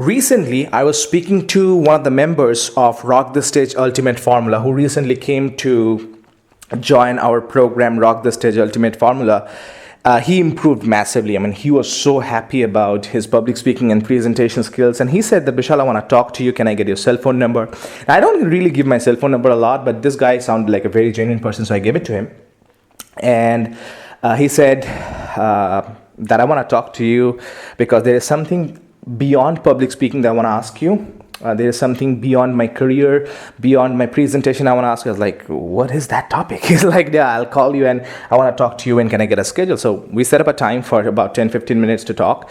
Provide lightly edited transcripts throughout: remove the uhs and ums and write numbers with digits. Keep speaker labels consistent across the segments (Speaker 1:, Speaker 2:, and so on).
Speaker 1: Recently, I was speaking to one of the members of Rock the Stage Ultimate Formula who recently came to join our program, Rock the Stage Ultimate Formula. He improved massively. I mean, he was so happy about his public speaking and presentation skills. And he said that, Bishal, I want to talk to you. Can I get your cell phone number? And I don't really give my cell phone number a lot, but this guy sounded like a very genuine person, so I gave it to him. And he said that I want to talk to you because there is something beyond public speaking that I want to ask you. There is something beyond my career, beyond my presentation I want to ask you. I was like, what is that topic? He's like, yeah, I'll call you and I want to talk to you and can I get a schedule? So we set up a time for about 10-15 minutes to talk.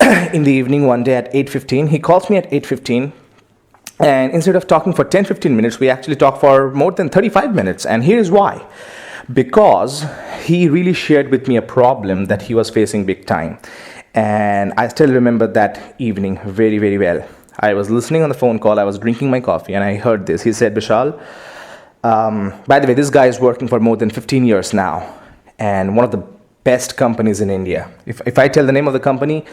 Speaker 1: In the evening one day at 8:15, he calls me at 8:15. And instead of talking for 10-15 minutes, we actually talked for more than 35 minutes. And here's why. Because he really shared with me a problem that he was facing big time. And I still remember that evening very, very well. I was listening on the phone call, I was drinking my coffee, and I heard this. He said, Bishal, by the way, this guy is working for more than 15 years now, and one of the best companies in India. If I tell the name of the company,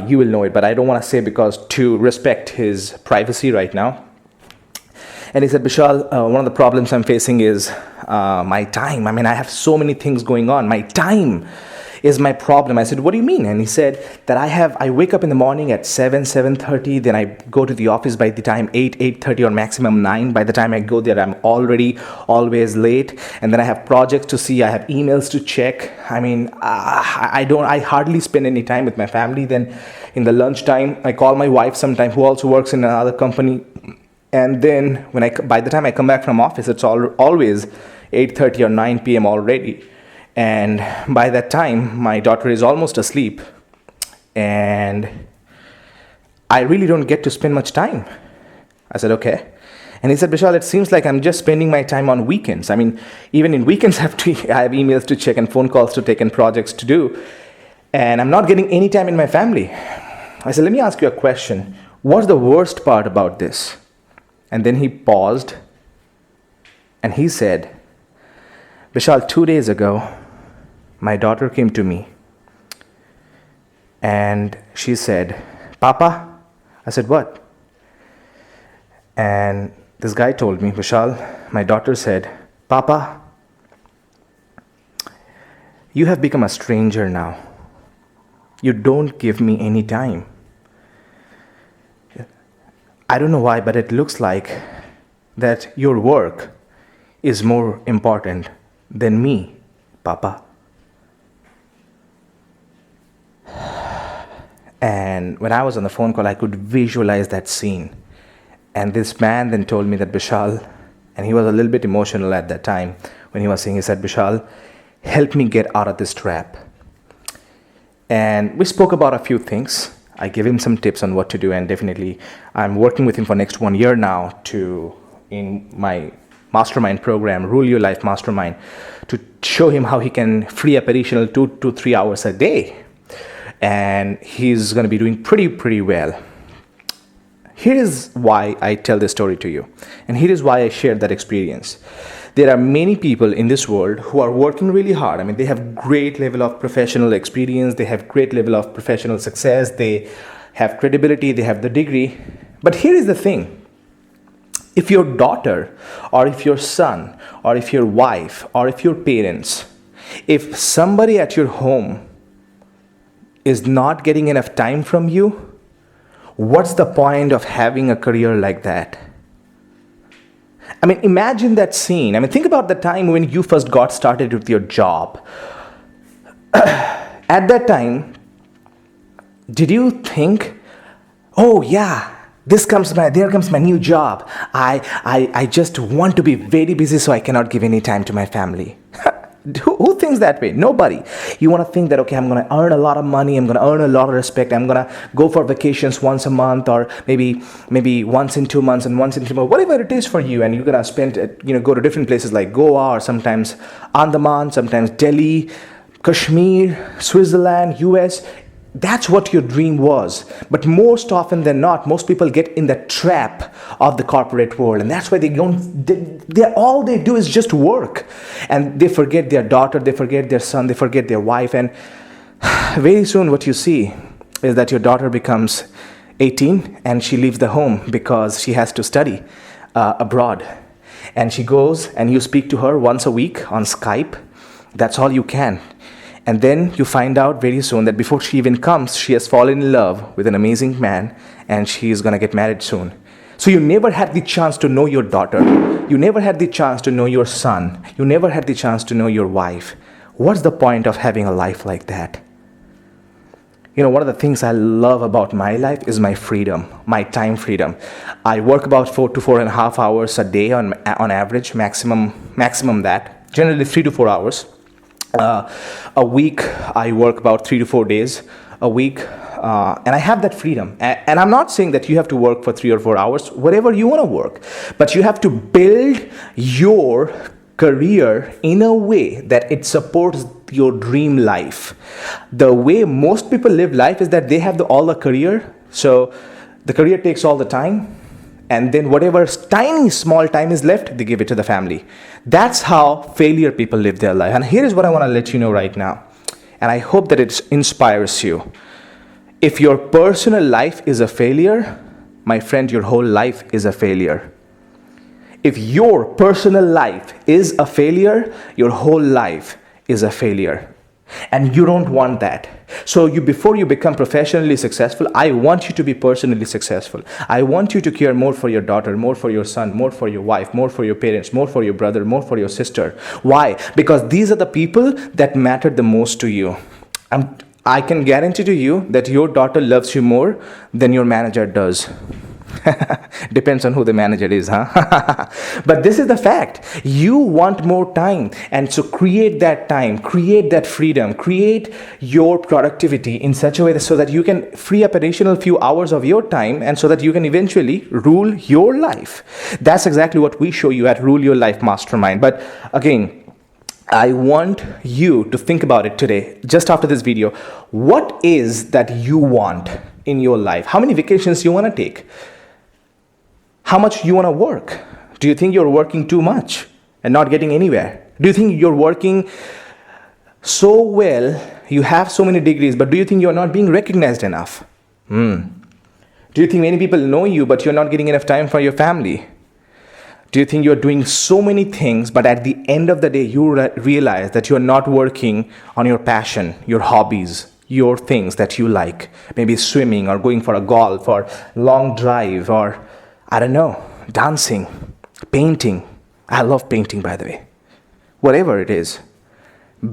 Speaker 1: you will know it, but I don't want to say because to respect his privacy right now. And he said, Bishal, one of the problems I'm facing is my time. I mean, I have so many things going on. My time is my problem. I said, what do you mean? And he said that I wake up in the morning at 7:30, then I go to the office by the time 8:30 or maximum 9. By the time I go there, I'm already always late. And then I have projects to see, I have emails to check. I mean, I hardly spend any time with my family. Then in the lunchtime, I call my wife sometime who also works in another company. And then by the time I come back from office, it's always 8:30 or 9 p.m. already. And by that time, my daughter is almost asleep. And I really don't get to spend much time. I said, okay. And he said, Bishal, it seems like I'm just spending my time on weekends. I mean, even in weekends, I have emails to check and phone calls to take and projects to do. And I'm not getting any time in my family. I said, let me ask you a question. What's the worst part about this? And then he paused. And he said, Bishal, 2 days ago, my daughter came to me and she said, Papa? I said, what? And this guy told me, Vishal, my daughter said, Papa, you have become a stranger now. You don't give me any time. I don't know why, but it looks like that your work is more important than me, Papa. And when I was on the phone call, I could visualize that scene. And this man then told me that, Bishal, and he was a little bit emotional at that time when he was saying, he said, Bishal, help me get out of this trap. And we spoke about a few things. I gave him some tips on what to do, and definitely I'm working with him for next 1 year now in my mastermind program, Rule Your Life Mastermind, to show him how he can free up additional 2 to 3 hours a day. And he's going to be doing pretty well. Here is why I tell this story to you. And here is why I shared that experience. There are many people in this world who are working really hard. I mean, they have great level of professional experience. They have great level of professional success. They have credibility. They have the degree. But here is the thing. If your daughter or if your son or if your wife or if your parents, if somebody at your home is not getting enough time from you, what's the point of having a career like that? I mean, imagine that scene. I mean, think about the time when you first got started with your job. At that time, did you think, oh yeah, there comes my new job. I just want to be very busy so I cannot give any time to my family. Who thinks that way? Nobody. You want to think that, okay, I'm going to earn a lot of money. I'm going to earn a lot of respect. I'm going to go for vacations once a month or maybe once in 2 months and once in 3 months, whatever it is for you. And you're going to spend, go to different places like Goa or sometimes Andaman, sometimes Delhi, Kashmir, Switzerland, US. That's what your dream was. But most often than not, most people get in the trap of the corporate world. And that's why all they do is just work. And they forget their daughter, they forget their son, they forget their wife. And very soon what you see is that your daughter becomes 18, and she leaves the home because she has to study abroad. And she goes and you speak to her once a week on Skype. That's all you can. And then you find out very soon that before she even comes, she has fallen in love with an amazing man and she is going to get married soon. So you never had the chance to know your daughter. You never had the chance to know your son. You never had the chance to know your wife. What's the point of having a life like that? You know, one of the things I love about my life is my freedom, my time freedom. I work about 4 to 4.5 hours a day on average, maximum that, generally 3 to 4 hours. A week, I work about 3 to 4 days a week, and I have that freedom. And I'm not saying that you have to work for 3 or 4 hours, whatever you want to work, but you have to build your career in a way that it supports your dream life. The way most people live life is that they have all the career, so the career takes all the time, and then whatever tiny small time is left, they give it to the family. That's how failure people live their life. And here is what I want to let you know right now, and I hope that it inspires you. If your personal life is a failure, my friend, your whole life is a failure. If your personal life is a failure, your whole life is a failure. And you don't want that. So before you become professionally successful, I want you to be personally successful. I want you to care more for your daughter, more for your son, more for your wife, more for your parents, more for your brother, more for your sister. Why? Because these are the people that matter the most to you. I can guarantee to you that your daughter loves you more than your manager does. Depends on who the manager is, huh? But this is the fact. You want more time, and so create that time, create that freedom, create your productivity in such a way so that you can free up additional few hours of your time, and so that you can eventually rule your life. That's exactly what we show you at Rule Your Life Mastermind. But again, I want you to think about it today, just after this video. What is that you want in your life? How many vacations you want to take? How much you want to work? Do you think you're working too much and not getting anywhere? Do you think you're working so well, you have so many degrees, but do you think you're not being recognized enough? Do you think many people know you, but you're not getting enough time for your family? Do you think you're doing so many things, but at the end of the day, you realize that you're not working on your passion, your hobbies, your things that you like? Maybe swimming or going for a golf or long drive or, I don't know, dancing, painting. I love painting, by the way. Whatever it is.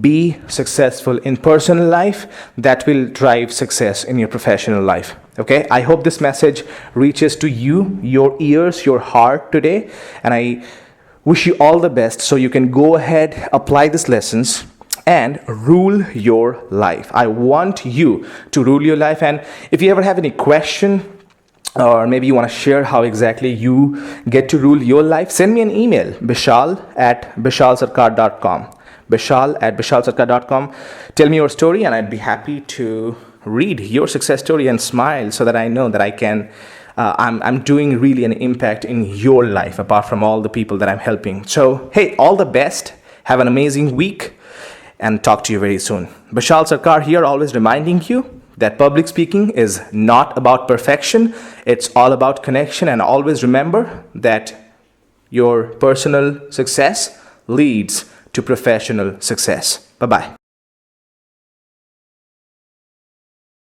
Speaker 1: Be successful in personal life. That will drive success in your professional life. Okay? I hope this message reaches to you, your ears, your heart today. And I wish you all the best so you can go ahead, apply these lessons, and rule your life. I want you to rule your life. And if you ever have any question, or maybe you want to share how exactly you get to rule your life, send me an email, Bishal@bishalsarkar.com. Bishal@bishalsarkar.com. Tell me your story, and I'd be happy to read your success story and smile, so that I know that I'm doing really an impact in your life, apart from all the people that I'm helping. So, hey, all the best. Have an amazing week, and talk to you very soon. Bishal Sarkar here, always reminding you that public speaking is not about perfection. It's all about connection. And always remember that your personal success leads to professional success. Bye-bye.